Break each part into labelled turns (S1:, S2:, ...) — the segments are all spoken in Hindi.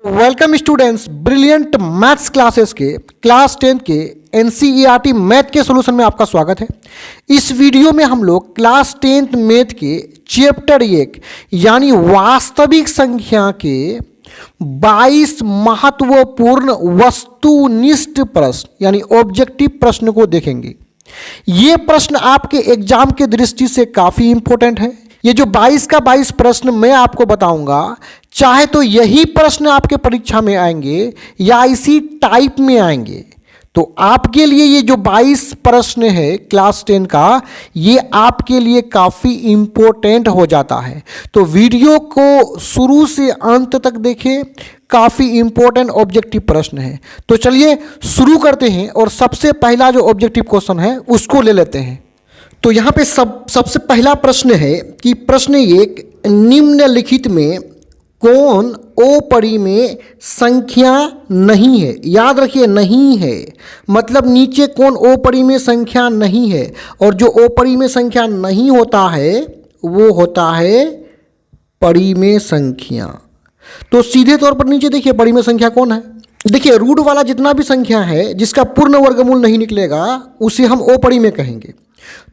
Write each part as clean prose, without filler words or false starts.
S1: Welcome students, brilliant maths classes के क्लास 10 के एनसीईआरटी मैथ के सॉल्यूशन में आपका स्वागत है। इस वीडियो में हम लोग क्लास 10th मैथ के चैप्टर 1 यानी वास्तविक संख्या के 22 महत्वपूर्ण वस्तुनिष्ठ प्रश्न यानी ऑब्जेक्टिव प्रश्न को देखेंगे। ये प्रश्न आपके एग्जाम के दृष्टि से काफ़ी इंपॉर्टेंट है। ये जो 22 का 22 प्रश्न मैं आपको बताऊंगा, चाहे तो यही प्रश्न आपके परीक्षा में आएंगे या इसी टाइप में आएंगे, तो आपके लिए ये जो 22 प्रश्न है क्लास 10 का, ये आपके लिए काफ़ी इम्पोर्टेंट हो जाता है। तो वीडियो को शुरू से अंत तक देखें, काफ़ी इम्पोर्टेंट ऑब्जेक्टिव प्रश्न है। तो चलिए शुरू करते हैं और सबसे पहला जो ऑब्जेक्टिव क्वेश्चन है उसको ले लेते हैं। तो यहाँ पे सबसे पहला प्रश्न है कि प्रश्न 1, निम्नलिखित में कौन अपरिमेय संख्या नहीं है। याद रखिए, नहीं है मतलब नीचे कौन अपरिमेय संख्या नहीं है, और जो अपरिमेय संख्या नहीं होता है वो होता है परिमेय संख्या। तो सीधे तौर पर नीचे देखिए परिमेय संख्या कौन है। देखिए, रूट वाला जितना भी संख्या है जिसका पूर्ण वर्गमूल नहीं निकलेगा उसे हम अपरिमेय कहेंगे।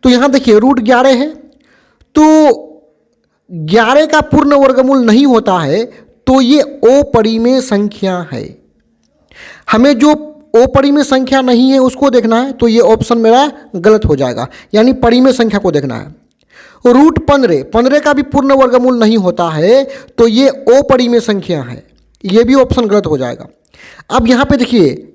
S1: तो यहाँ देखिए रूट 11 है, तो 11 का पूर्ण वर्गमूल नहीं होता है, तो ये अपरिमेय संख्या है। हमें जो अपरिमेय संख्या नहीं है उसको देखना है, तो ये ऑप्शन मेरा गलत हो जाएगा, यानी परिमेय संख्या को देखना है। रूट 15 का भी पूर्ण वर्गमूल नहीं होता है, तो ये अपरिमेय संख्या है, ये भी ऑप्शन गलत हो जाएगा। अब यहाँ पे देखिए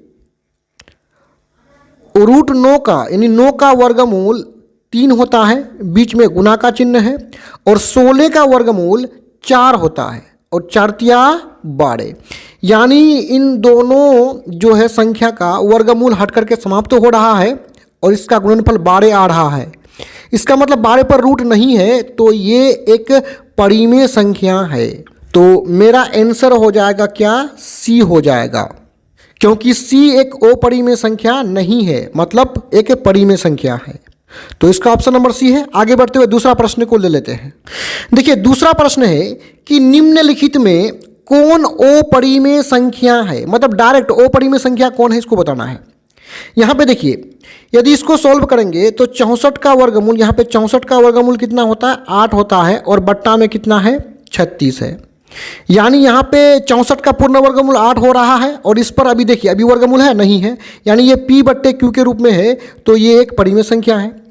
S1: रूट 9 का यानी 9 का वर्गमूल 3 होता है, बीच में गुना का चिन्ह है, और 16 का वर्गमूल 4 होता है और 4 तिया 12, यानी इन दोनों जो है संख्या का वर्गमूल हट करके समाप्त हो रहा है और इसका गुणनफल 12 आ रहा है। इसका मतलब 12 पर रूट नहीं है, तो ये एक परिमेय संख्या है। तो मेरा आंसर हो जाएगा क्या, सी हो जाएगा, क्योंकि सी एक अपरिमेय संख्या नहीं है, मतलब एक परिमेय संख्या है। तो इसका ऑप्शन नंबर सी है। आगे बढ़ते हुए दूसरा प्रश्न को ले लेते हैं। देखिए दूसरा प्रश्न है कि निम्नलिखित में कौन अपरिमेय संख्या है, मतलब डायरेक्ट अपरिमेय संख्या कौन है इसको बताना है। यहाँ पे देखिए, यदि इसको सॉल्व करेंगे तो 64 का वर्गमूल, यहाँ पे 64 का वर्गमूल कितना होता है, 8 होता है, और बट्टा में कितना है, 36 है। यानी यहाँ पे 64 का पूर्ण वर्गमूल 8 हो रहा है, और इस पर अभी देखिए अभी वर्गमूल है नहीं है, यानी ये p/q के रूप में है, तो ये एक परिमेय संख्या है।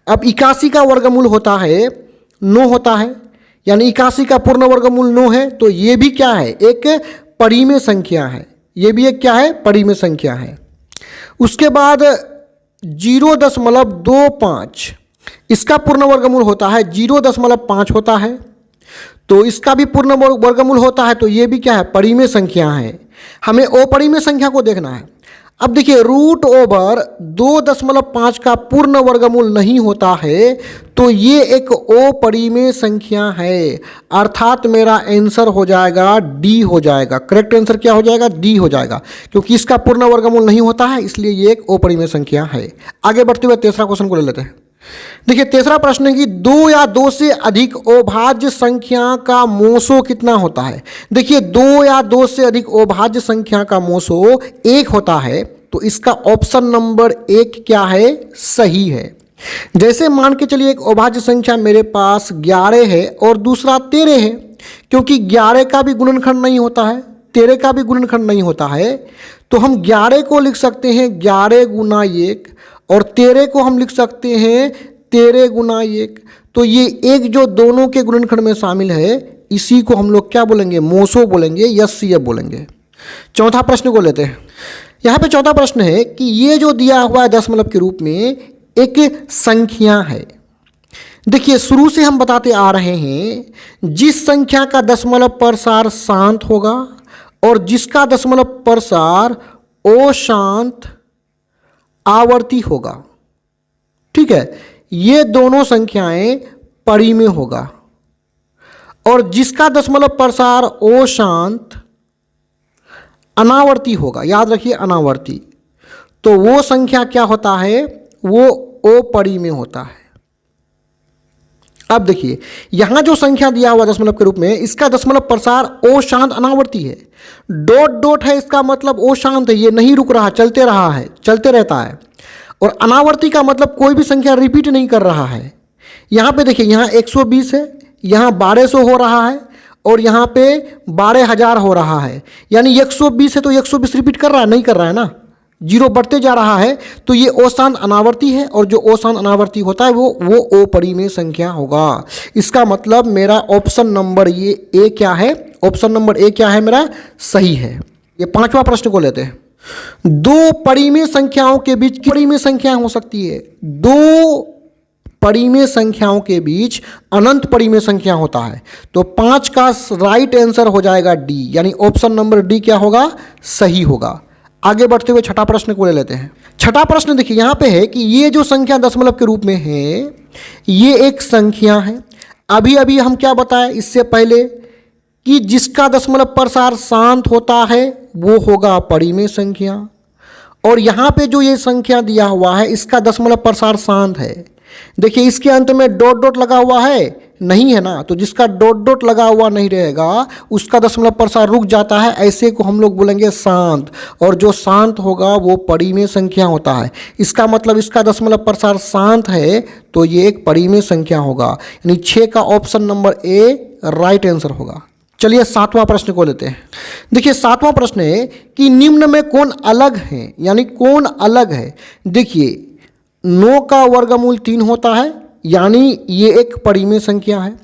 S1: अब 81 का वर्गमूल होता है 9 होता है, यानी 81 का पूर्ण वर्गमूल 9 है, तो ये भी क्या है, एक परिमेय संख्या है। ये भी एक क्या है, परिमेय संख्या है। उसके बाद 0.25 इसका पूर्ण वर्गमूल होता है 0.5 होता है, तो इसका भी पूर्ण वर्गमूल होता है, तो ये भी क्या है, परिमेय संख्या है। हमें अपरिमेय संख्या को देखना है। अब देखिए रूट ओवर 2.5 का पूर्ण वर्गमूल नहीं होता है, तो ये एक अपरिमेय संख्या है, अर्थात मेरा आंसर हो जाएगा डी हो जाएगा। करेक्ट आंसर क्या हो जाएगा, डी हो जाएगा, क्योंकि इसका पूर्ण वर्गमूल नहीं होता है, इसलिए ये एक अपरिमेय संख्या है। आगे बढ़ते हुए तीसरा क्वेश्चन को ले लेते हैं। देखिए तीसरा प्रश्न है कि 2 या 2 से अधिक अभाज्य संख्या का मोसो कितना होता है। देखिए 2 या 2 से अधिक अभाज्य संख्या का मोसो 1 होता है, तो इसका ऑप्शन नंबर 1 क्या है, सही है। जैसे मान के चलिए एक अभाज्य संख्या मेरे पास 11 है और दूसरा 13 है, क्योंकि 11 का भी गुणनखंड नहीं होता है, 13 का भी गुणनखंड नहीं होता है, तो हम 11 को लिख सकते हैं 11 गुना 1, और 13 को हम लिख सकते हैं 13 गुना 1। तो ये एक जो दोनों के गुणनखंड में शामिल है, इसी को हम लोग क्या बोलेंगे, मोसो बोलेंगे या सीएफ बोलेंगे। चौथा प्रश्न को लेते हैं। यहाँ पे चौथा प्रश्न है कि ये जो दिया हुआ है दशमलव के रूप में एक संख्या है। देखिए शुरू से हम बताते आ रहे हैं, जिस संख्या का दशमलव प्रसार शांत होगा और जिसका दशमलव प्रसार अशांत आवर्ती होगा, ठीक है, ये दोनों संख्याएं परिमेय होगा, और जिसका दशमलव प्रसार अशांत अनावर्ती होगा, याद रखिए अनावर्ती, तो वो संख्या क्या होता है, वो अपरिमेय होता है। अब देखिए यहां जो संख्या दिया हुआ दशमलव के रूप में, इसका दशमलव प्रसार ओ शांत अनावर्ती है। डॉट डॉट है, इसका मतलब ओ शांत है, ये नहीं रुक रहा, चलते रहा है, चलते रहता है। और अनावर्ती का मतलब कोई भी संख्या रिपीट नहीं कर रहा है। यहाँ पे देखिए, यहाँ 120 है, यहाँ 1200 हो रहा है और यहाँ पे 12,000 हो रहा है। यानी 120 है तो 120 रिपीट कर रहा है, नहीं कर रहा है ना, जीरो बढ़ते जा रहा है। तो ये अशांत अनावर्ती है और जो अशांत अनावर्ती होता है वो अपरिमेय संख्या होगा। इसका मतलब मेरा ऑप्शन नंबर ये ए क्या है, ऑप्शन नंबर ए क्या है मेरा, सही है। ये पांचवा प्रश्न को लेते हैं। दो परिमेय संख्याओं के बीच की परिमेय संख्या हो सकती है? दो परिमेय संख्याओं के बीच अनंत परिमेय संख्या होता है। तो 5 का राइट आंसर हो जाएगा डी, यानी ऑप्शन नंबर डी क्या होगा, सही होगा। आगे बढ़ते हुए छठा प्रश्न को ले लेते हैं। छठा प्रश्न देखिए यहाँ पे है कि ये जो संख्या दशमलव के रूप में है, ये एक संख्या है। अभी अभी हम क्या बताए इससे पहले कि जिसका दशमलव प्रसार शांत होता है वो होगा परिमेय संख्या। और यहाँ पे जो ये संख्या दिया हुआ है, इसका दशमलव प्रसार शांत है। देखिए इसके अंत में डॉट डॉट लगा हुआ है, नहीं है ना, तो जिसका डॉट डॉट लगा हुआ नहीं रहेगा उसका दशमलव प्रसार रुक जाता है, ऐसे को हम लोग बोलेंगे शांत। और जो शांत होगा वो परिमेय संख्या होता है। इसका मतलब इसका दशमलव प्रसार शांत है तो ये एक परिमेय संख्या होगा, यानी 6 का option number A right answer होगा। चलिए सातवां प्रश्न को लेते हैं। देखिए सातवां प्रश्न है कि निम्न में कौन अलग है, यानी कौन अलग है। देखिए 9 का वर्गमूल 3 होता है, यानी ये एक परिमेय संख्या है।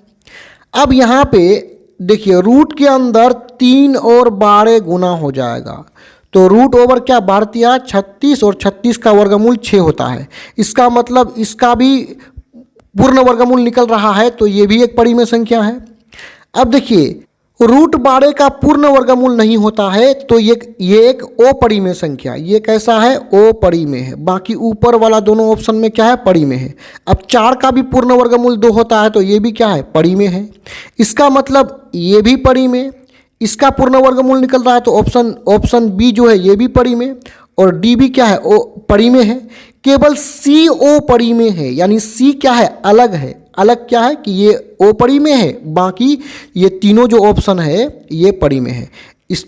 S1: अब यहाँ पे देखिए रूट के अंदर 3 और 12 गुना हो जाएगा, तो रूट ओवर क्या भारतीय 36 और 36 का वर्गमूल 6 होता है। इसका मतलब इसका भी पूर्ण वर्गमूल निकल रहा है, तो ये भी एक परिमेय संख्या है। अब देखिए रूट 12 का पूर्ण वर्गमूल नहीं होता है, तो ये एक अपरिमेय संख्या, ये कैसा है, अपरिमेय है। बाकी ऊपर वाला दोनों ऑप्शन में क्या है, परिमेय है। अब 4 का भी पूर्ण वर्गमूल 2 होता है, तो ये भी क्या है, परिमेय है। इसका मतलब ये भी परिमेय, इसका पूर्ण वर्गमूल निकल रहा है, तो ऑप्शन बी जो है ये भी परिमेय और डी भी क्या है, ओ परिमेय है। केवल सी ओ परिमेय है, यानी सी क्या है, अलग है। अलग क्या है कि ये अपरिमेय है, बाकी ये तीनों जो ऑप्शन है ये परिमेय है।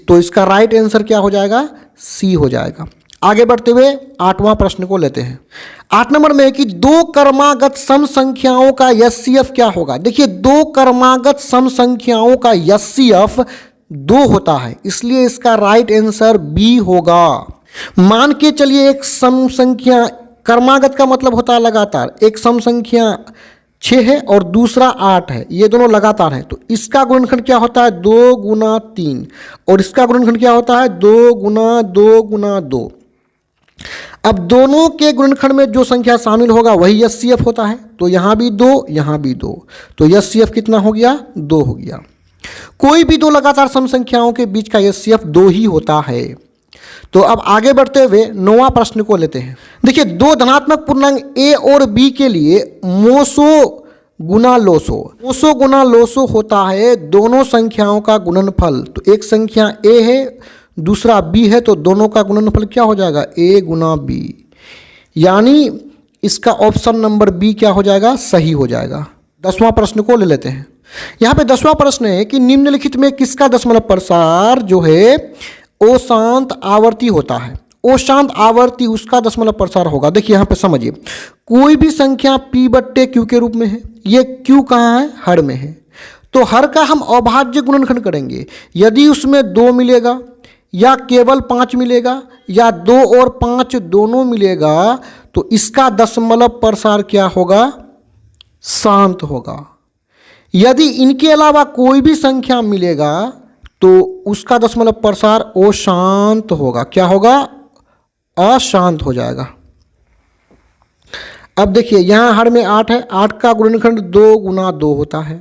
S1: तो इसका राइट आंसर क्या हो जाएगा, सी हो जाएगा। आगे बढ़ते हुए आठवां प्रश्न को लेते हैं। 8 नंबर में है कि दो क्रमागत सम संख्याओं का एचसीएफ क्या होगा। देखिए दो क्रमागत सम संख्याओं का एचसीएफ 2 होता है, इसलिए इसका राइट आंसर बी होगा। मान के चलिए एक सम संख्या, क्रमागत का मतलब होता है लगातार, एक सम संख्या 6 है और दूसरा 8 है, ये दोनों लगातार हैं, तो इसका गुणनखंड क्या होता है, 2 गुना 3 और इसका गुणनखंड क्या होता है, 2 गुना 2 गुना 2। अब दोनों के गुणनखंड में जो संख्या शामिल होगा वही एचसीएफ होता है, तो यहाँ भी 2 यहाँ भी 2, तो एचसीएफ कितना हो गया, 2 हो गया। कोई भी दो लगातार सम संख्याओं के बीच का एचसीएफ 2 ही होता है। तो अब आगे बढ़ते हुए 9वां प्रश्न को लेते हैं। देखिए दो धनात्मक पूर्णांक ए और बी के लिए मोसो गुना लोसो, मोसो गुना लोसो होता है दोनों संख्याओं का गुणनफल। तो एक संख्या ए है दूसरा बी है, तो दोनों का गुणनफल क्या हो जाएगा, ए गुना बी, यानी इसका ऑप्शन नंबर बी क्या हो जाएगा, सही हो जाएगा। 10वां प्रश्न को ले लेते हैं। यहाँ पे 10वां प्रश्न है कि निम्नलिखित में किसका दशमलव प्रसार जो है अशांत आवर्ती होता है। अशांत आवर्ती उसका दशमलव प्रसार होगा। देखिए यहाँ पे समझिए, कोई भी संख्या p/q के रूप में है, ये q कहाँ है, हर में है, तो हर का हम अभाज्य गुणनखंड करेंगे। यदि उसमें 2 मिलेगा या केवल 5 मिलेगा या 2 और 5 दोनों मिलेगा, तो इसका दशमलव प्रसार क्या होगा, शांत होगा। यदि इनके अलावा कोई भी संख्या मिलेगा तो उसका दशमलव प्रसार अशांत होगा। क्या होगा, अशांत हो जाएगा। अब देखिए यहां हर में 8 है, 8 का गुणनखंड 2 गुना 2 होता है,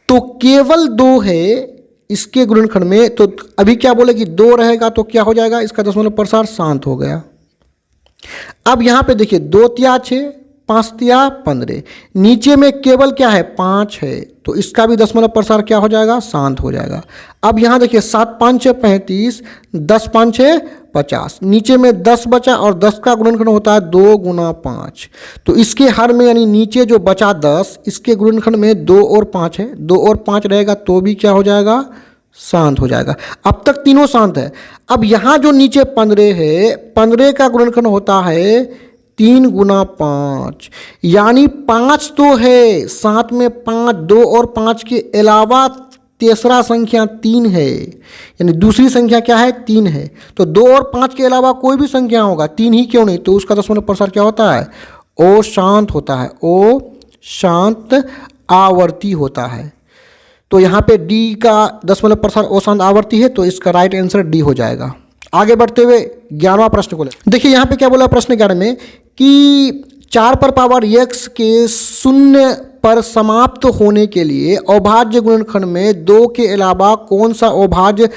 S1: तो केवल 2 है इसके गुणनखंड में, तो अभी क्या बोले कि 2 रहेगा तो क्या हो जाएगा, इसका दशमलव प्रसार शांत हो गया। अब यहां पे देखिए 2 तिया 6, 5 तिया 15, नीचे में केवल क्या है 5 है, तो इसका भी दशमलव प्रसार क्या हो जाएगा, शांत हो जाएगा। अब यहाँ देखिए 7 5 6 35, 10 5 6 50, नीचे में 10 बचा और 10 का गुणनखंड होता है 2 गुना 5, तो इसके हर में यानी नीचे जो बचा 10, इसके गुणनखंड में 2 और 5 है, 2 और 5 रहेगा तो भी क्या हो जाएगा, शांत हो जाएगा। अब तक तीनों शांत है। अब यहाँ जो नीचे 15 है, 15 का गुणनखंड होता है 3 गुना 5, यानी 5 तो है, साथ में 5, 2 और 5 के अलावा तीसरा संख्या 3 है, यानी दूसरी संख्या क्या है 3 है, तो 2 और 5 के अलावा कोई भी संख्या होगा, 3 ही क्यों नहीं, तो उसका दशमलव प्रसार क्या होता है, ओ शांत होता है, ओ शांत आवर्ती होता है। तो यहाँ पे डी का दशमलव प्रसार ओ शांत आवर्ती है, तो इसका राइट आंसर डी हो जाएगा। आगे बढ़ते हुए 11वां प्रश्न को ले, देखिए यहाँ पे क्या बोला प्रश्न 11 में कि 4 पर पावर x के 0 पर समाप्त होने के लिए अभाज्य गुणनखंड में 2 के अलावा कौन सा अभाज्य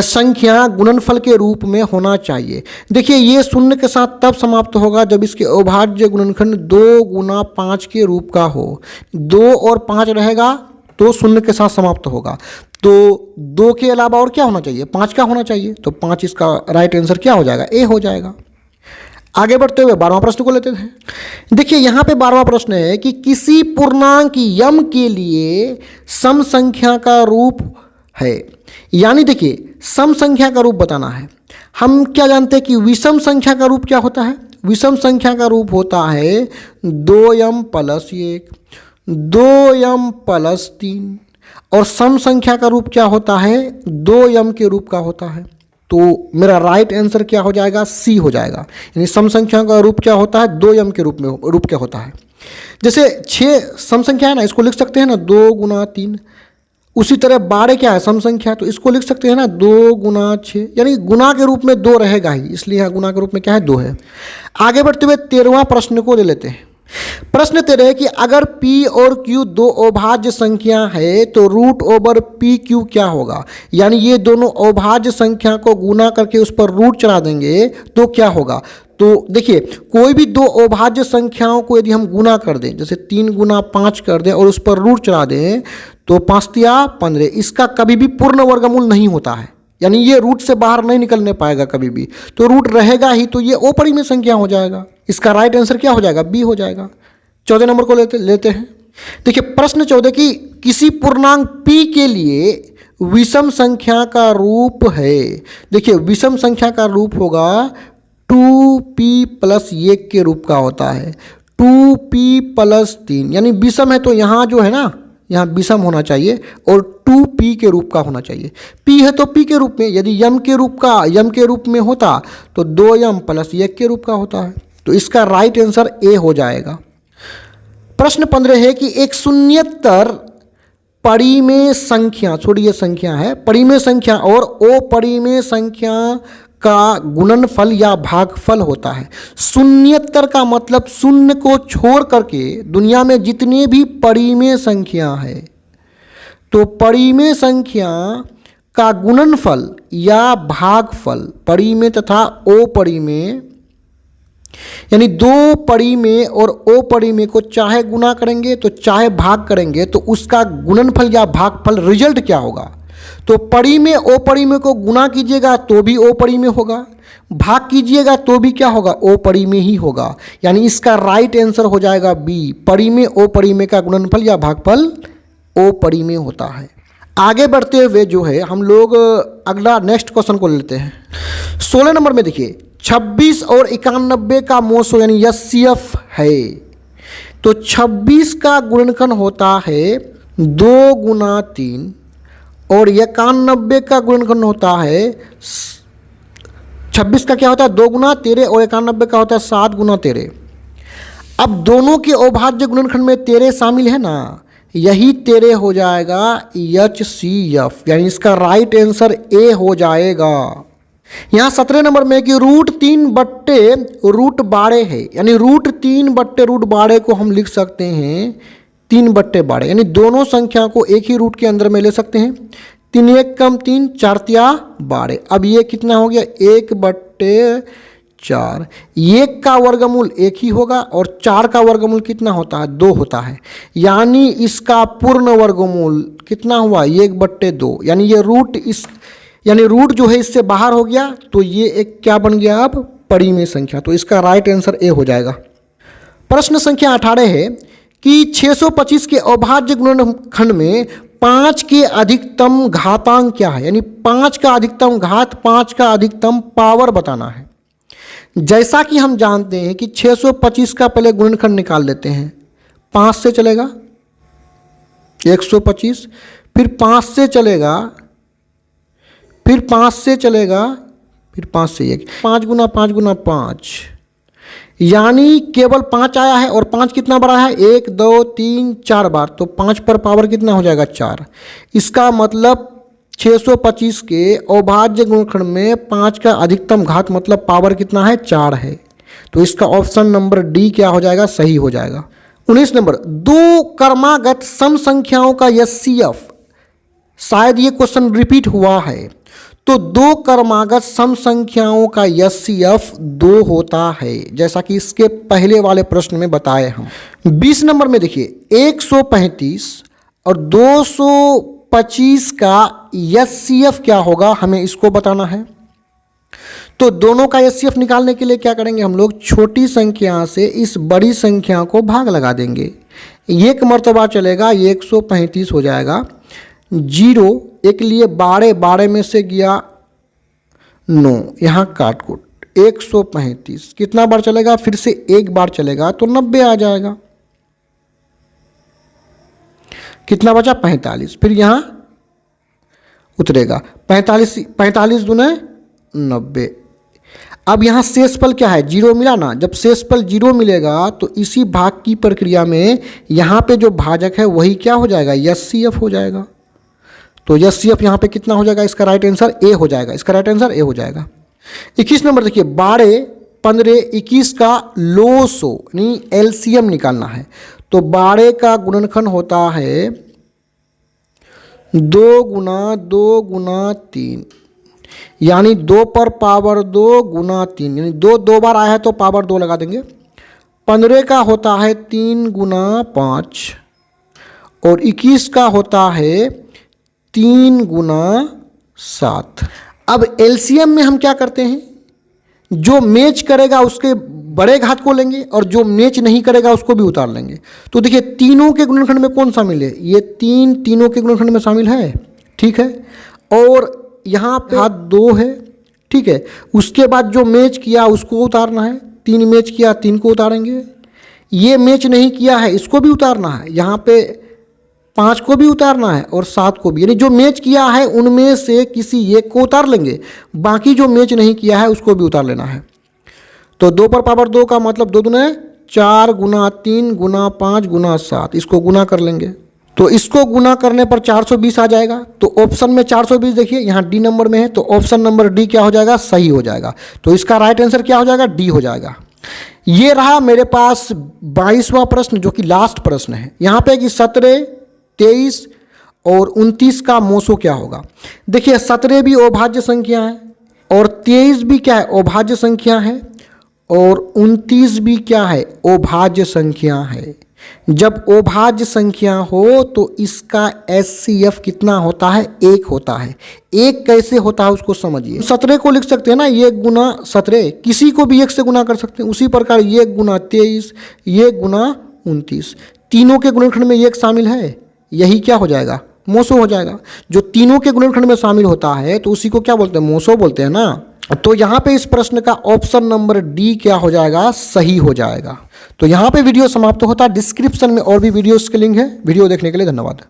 S1: संख्या गुणनफल के रूप में होना चाहिए। देखिए ये 0 के साथ तब समाप्त होगा जब इसके अभाज्य गुणनखंड 2 गुना 5 के रूप का हो, 2 और 5 रहेगा तो 0 के साथ समाप्त होगा, तो 2 के अलावा और क्या होना चाहिए, 5 का होना चाहिए, तो 5 इसका राइट आंसर क्या हो जाएगा, ए हो जाएगा। आगे बढ़ते हुए 12वां प्रश्न को लेते हैं। देखिए यहाँ पे 12वां प्रश्न है कि किसी पूर्णांक यम के लिए सम संख्या का रूप है, यानी देखिए सम संख्या का रूप बताना है। हम क्या जानते हैं कि विषम संख्या का रूप क्या होता है, विषम संख्या का रूप होता है 2m + 1, 2m + 3, और सम संख्या का रूप क्या होता है 2m के रूप का होता है, तो मेरा राइट आंसर क्या हो जाएगा, सी हो जाएगा। यानी सम संख्या का रूप क्या होता है 2m के रूप क्या होता है। जैसे 6 सम संख्या है ना, इसको लिख सकते हैं ना 2 गुना 3, उसी तरह 12 क्या है सम संख्या, तो इसको लिख सकते हैं ना 2 गुना 6, यानी गुना के रूप में 2 रहेगा ही, इसलिए यहाँ गुना के रूप में क्या है 2 है। आगे बढ़ते हुए 13वां प्रश्न को ले लेते हैं। प्रश्न 13 है कि अगर p और q 2 अभाज्य संख्या है तो √p/q क्या होगा, यानी ये दोनों अभाज्य संख्या को गुना करके उस पर रूट चढ़ा देंगे तो क्या होगा। तो देखिए कोई भी 2 अभाज्य संख्याओं को यदि हम गुना कर दें, जैसे 3 गुना 5 कर दें और उस पर रूट चढ़ा दें, तो 5 तिया 15, इसका कभी भी पूर्ण वर्गमूल नहीं होता है, यानी ये रूट से बाहर नहीं निकलने पाएगा कभी भी, तो रूट रहेगा ही, तो ये अपरिमेय संख्या हो जाएगा। इसका राइट आंसर क्या हो जाएगा, बी हो जाएगा। 14 नंबर को लेते हैं। देखिए प्रश्न 14 कि किसी पूर्णांक p के लिए विषम संख्या का रूप है। देखिए विषम संख्या का रूप होगा 2p + 1 के रूप का होता है, 2p + 3, यानी विषम है तो यहाँ जो है ना, यहाँ विषम होना चाहिए और 2p के रूप का होना चाहिए। p है तो p के रूप में, यदि यम के रूप में होता तो 2m + 1 के रूप का होता है, तो इसका राइट आंसर ए हो जाएगा। प्रश्न 15 है कि एक शून्येतर परिमेय संख्या, छोड़िए संख्या है, परिमेय संख्या और अपरिमेय संख्या का गुणनफल या भागफल होता है। शून्येतर का मतलब शून्य को छोड़ करके दुनिया में जितने भी परिमेय संख्या है, तो परिमेय संख्या का गुणनफल या भागफल, परिमेय तथा अपरिमेय, यानी 2 परिमेय और अपरिमेय को चाहे गुना करेंगे तो चाहे भाग करेंगे, तो उसका गुणनफल या भागफल रिजल्ट क्या होगा। तो परिमेय अपरिमेय को गुना कीजिएगा तो भी अपरिमेय होगा, भाग कीजिएगा तो भी क्या होगा, अपरिमेय ही होगा, यानी इसका राइट आंसर हो जाएगा बी, परिमेय अपरिमेय का गुणनफल या भागफल अपरिमेय होता है। आगे बढ़ते हुए जो है हम लोग अगला नेक्स्ट क्वेश्चन को लेते हैं। 16 नंबर में देखिए 26 और 91 का मोसो यानी HCF है, तो 26 का गुणनखंड होता है 2 गुना 3 और 91 का गुणनखंड होता है 26 का क्या होता है 2 गुना 13 और 91 का होता है 7 गुना 13। अब दोनों के अभाज्य गुणनखंड में 13 शामिल है ना, यही 13 हो जाएगा HCF, यानी इसका राइट आंसर ए हो जाएगा। यहाँ 17 नंबर में कि √3/√12 है, यानी √3/√12 को हम लिख सकते हैं 3/12, यानी दोनों संख्या को एक ही रूट के अंदर में ले सकते हैं। 3 1 कम 3, 4 तिया 12। अब ये कितना हो गया 1/4 4। 1 का वर्गमूल 1 ही होगा और 4 का वर्गमूल कितना होता है? 2 होता है। यानी इसका पूर्ण वर्गमूल कितना हुआ? 1/2। यानी ये रूट जो है इससे बाहर हो गया, तो ये एक क्या बन गया अब? परिमेय संख्या। तो इसका राइट आंसर ए हो जाएगा। प्रश्न संख्या 18 है कि 625 के अभाज्य गुणनखंड में 5 के अधिकतम घातांक क्या है? यानी 5 का अधिकतम घात, 5 का अधिकतम पावर बताना है। जैसा कि हम जानते हैं कि 625 का पहले गुणनखंड निकाल लेते हैं। 5 से चलेगा 125, फिर 5 से चलेगा, फिर 5 से चलेगा, फिर 5 से 1, 5 गुना 5 गुना 5, यानी केवल 5 आया है और 5 कितना बड़ा है? 1 2 3 4 बार, तो 5 पर पावर कितना हो जाएगा? 4। इसका मतलब 625 के अभाज्य गुणनखंड में 5 का अधिकतम घात मतलब पावर कितना है? 4 है। तो इसका ऑप्शन नंबर डी क्या हो जाएगा? सही हो जाएगा। 19 नंबर, 2 क्रमागत सम संख्याओं का एचसीएफ, शायद ये क्वेश्चन रिपीट हुआ है। तो 2 क्रमागत सम संख्याओं का एचसीएफ 2 होता है, जैसा कि इसके पहले वाले प्रश्न में बताए हम। 20 नंबर में देखिए 135 और 225 का एचसीएफ क्या होगा, हमें इसको बताना है। तो दोनों का एचसीएफ निकालने के लिए क्या करेंगे हम लोग? छोटी संख्या से इस बड़ी संख्या को भाग लगा देंगे। 1 मरतबा चलेगा, 135 हो जाएगा। 0 एक लिए 12 में से गया 9, यहाँ काट-कूट 135 कितना बार चलेगा? फिर से 1 बार चलेगा तो 90 आ जाएगा। कितना बचा? 45, फिर यहाँ उतरेगा 45 दूने 90। अब यहाँ शेषफल क्या है? 0 मिला ना। जब शेषफल 0 मिलेगा तो इसी भाग की प्रक्रिया में यहाँ पे जो भाजक है वही क्या हो जाएगा? एचसीएफ हो जाएगा। तो एचसीएफ यहाँ पे कितना हो जाएगा? इसका राइट आंसर ए हो जाएगा। इसका राइट आंसर ए हो जाएगा। 21 नंबर देखिए 12 15 21 का लोसो यानी एलसीएम निकालना है। तो 12 का गुणनखंड होता है 2 गुना 2 गुना 3, यानी 2 पर पावर 2 गुना 3, यानी 2 बार आया है तो पावर 2 लगा देंगे। 15 का होता है 3 गुना 5 और 21 का होता है 3 गुना 7। अब एलसीएम में हम क्या करते हैं? जो मैच करेगा उसके बड़े घात को लेंगे और जो मैच नहीं करेगा उसको भी उतार लेंगे। तो देखिए तीनों के गुणनखंड में कौन शामिल है? ये तीनों के गुणनखंड में शामिल है, ठीक है। और यहाँ पे हाथ 2 है, ठीक है। उसके बाद जो मैच किया उसको उतारना है। 3 मैच किया, 3 को उतारेंगे। ये मैच नहीं किया है इसको भी उतारना है। यहाँ पे 5 को भी उतारना है और 7 को भी, यानी जो मैच किया है उनमें से किसी एक को उतार लेंगे, बाकी जो मैच नहीं किया है उसको भी उतार लेना है। तो 2 पर पावर 2 का मतलब 2 दूने 4 गुना 3 गुना 5 गुना 7, इसको गुना कर लेंगे। तो इसको गुना करने पर 420 आ जाएगा। तो ऑप्शन में 420 देखिए यहाँ डी नंबर में है, तो ऑप्शन नंबर डी क्या हो जाएगा? सही हो जाएगा। तो इसका राइट आंसर क्या हो जाएगा? डी हो जाएगा। ये रहा मेरे पास 22वां प्रश्न जो कि लास्ट प्रश्न है। यहाँ पे कि 17 23 और 29 का मोसो क्या होगा? देखिए 17 भी अभाज्य संख्या है और 23 भी क्या है? अभाज्य संख्या है और 29 भी क्या है? अभाज्य संख्या है। जब अभाज्य संख्या हो तो इसका एचसीएफ कितना होता है? 1 होता है। 1 कैसे होता है उसको समझिए। 17 को लिख सकते हैं ना 1 गुना 17, किसी को भी 1 से गुना कर सकते हैं। उसी प्रकार 1 गुना 23, 1 गुना 29, तीनों के गुणनखंड में 1 शामिल है, यही क्या हो जाएगा? मोसो हो जाएगा। जो तीनों के गुणनखंड में शामिल होता है तो उसी को क्या बोलते हैं? मोसो बोलते हैं ना। तो यहाँ पे इस प्रश्न का ऑप्शन नंबर डी क्या हो जाएगा? सही हो जाएगा। तो यहाँ पे वीडियो समाप्त होता है। डिस्क्रिप्शन में और भी वीडियोस के लिंक है। वीडियो देखने के लिए धन्यवाद।